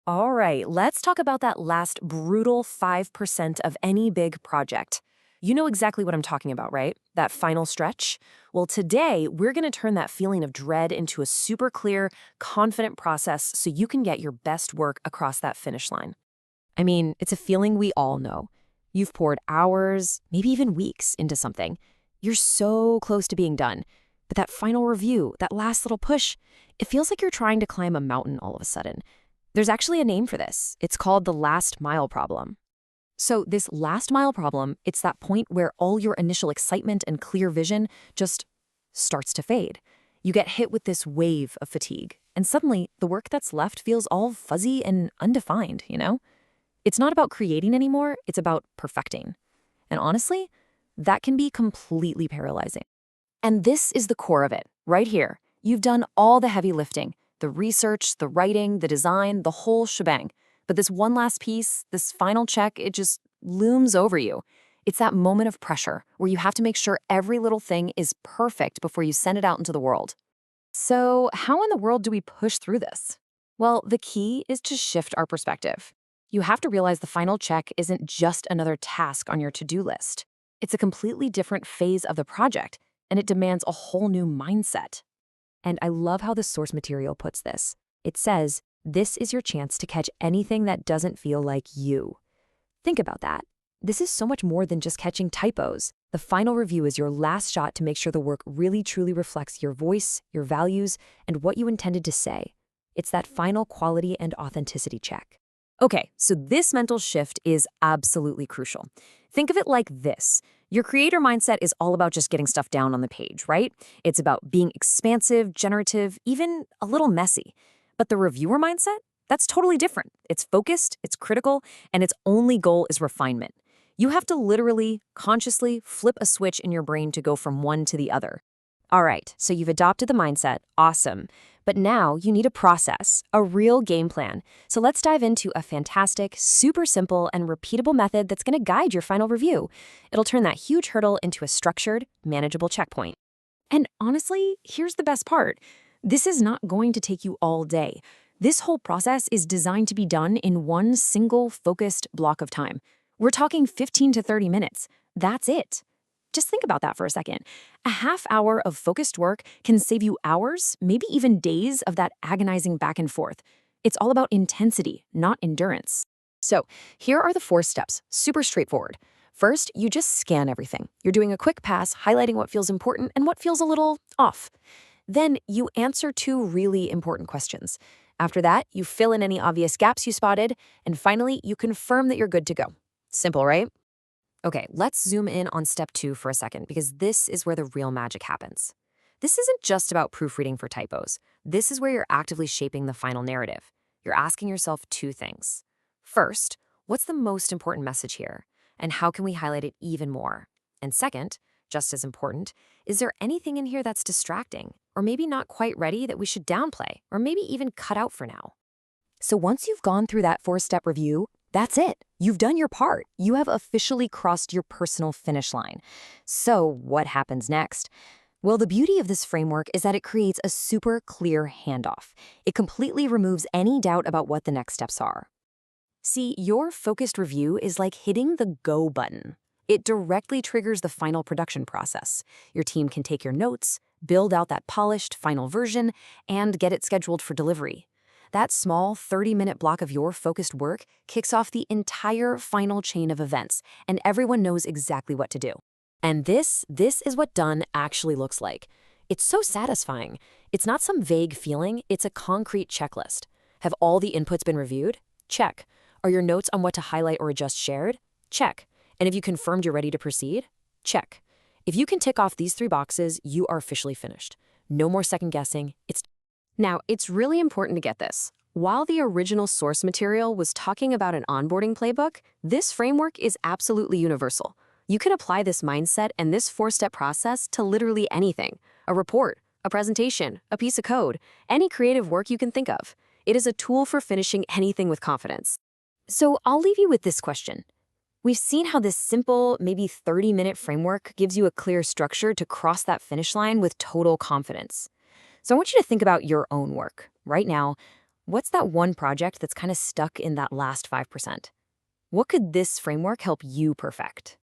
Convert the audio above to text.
All right, let's talk about that last brutal 5% of any big project. You know exactly what I'm talking about, right? That final stretch? Well, today, we're going to turn that feeling of dread into a super clear, confident process so you can get your best work across that finish line. I mean, it's a feeling we all know. You've poured hours, maybe even weeks into something. You're so close to being done. But that final review, that last little push, it feels like you're trying to climb a mountain all of a sudden. There's actually a name for this. It's called the last mile problem. So this last mile problem, it's that point where all your initial excitement and clear vision just starts to fade. You get hit with this wave of fatigue, and suddenly the work that's left feels all fuzzy and undefined, you know? It's not about creating anymore, it's about perfecting. And honestly, that can be completely paralyzing. And this is the core of it, right here. You've done all the heavy lifting, the research, the writing, the design, the whole shebang. But this one last piece, this final check, it just looms over you. It's that moment of pressure where you have to make sure every little thing is perfect before you send it out into the world. So how in the world do we push through this? Well, the key is to shift our perspective. You have to realize the final check isn't just another task on your to-do list. It's a completely different phase of the project, and it demands a whole new mindset. And I love how the source material puts this. It says, this is your chance to catch anything that doesn't feel like you. Think about that. This is so much more than just catching typos. The final review is your last shot to make sure the work really truly reflects your voice, your values, and what you intended to say. It's that final quality and authenticity check. Okay, so this mental shift is absolutely crucial. Think of it like this. Your creator mindset is all about just getting stuff down on the page, right? It's about being expansive, generative, even a little messy. But the reviewer mindset? That's totally different. It's focused, it's critical, and its only goal is refinement. You have to literally, consciously flip a switch in your brain to go from one to the other. All right, so you've adopted the mindset. Awesome. But now you need a process, a real game plan. So let's dive into a fantastic, super simple, and repeatable method that's going to guide your final review. It'll turn that huge hurdle into a structured, manageable checkpoint. And honestly, here's the best part. This is not going to take you all day. This whole process is designed to be done in one single focused block of time. We're talking 15 to 30 minutes. That's it. Just think about that for a second. A half hour of focused work can save you hours, maybe even days of that agonizing back and forth. It's all about intensity, not endurance. So here are the 4 steps, super straightforward. First, you just scan everything. You're doing a quick pass, highlighting what feels important and what feels a little off. Then you answer 2 really important questions. After that, you fill in any obvious gaps you spotted, and finally, you confirm that you're good to go. Simple, right? Okay, let's zoom in on step 2 for a second, because this is where the real magic happens. This isn't just about proofreading for typos. This is where you're actively shaping the final narrative. You're asking yourself 2 things. First, what's the most important message here? And how can we highlight it even more? And second, just as important, is there anything in here that's distracting, or maybe not quite ready that we should downplay, or maybe even cut out for now? So once you've gone through that 4-step review, that's it. You've done your part. You have officially crossed your personal finish line. So what happens next? Well, the beauty of this framework is that it creates a super clear handoff. It completely removes any doubt about what the next steps are. See, your focused review is like hitting the go button. It directly triggers the final production process. Your team can take your notes, build out that polished final version, and get it scheduled for delivery. That small 30-minute block of your focused work kicks off the entire final chain of events, and everyone knows exactly what to do. And this is what done actually looks like. It's so satisfying. It's not some vague feeling, it's a concrete checklist. Have all the inputs been reviewed? Check. Are your notes on what to highlight or adjust shared? Check. And have you confirmed you're ready to proceed? Check. If you can tick off these 3 boxes, you are officially finished. No more second guessing. Now, it's really important to get this. While the original source material was talking about an onboarding playbook, this framework is absolutely universal. You can apply this mindset and this 4-step process to literally anything: a report, a presentation, a piece of code, any creative work you can think of. It is a tool for finishing anything with confidence. So I'll leave you with this question. We've seen how this simple, maybe 30-minute framework gives you a clear structure to cross that finish line with total confidence. So I want you to think about your own work right now. What's that one project that's kind of stuck in that last 5%? What could this framework help you perfect?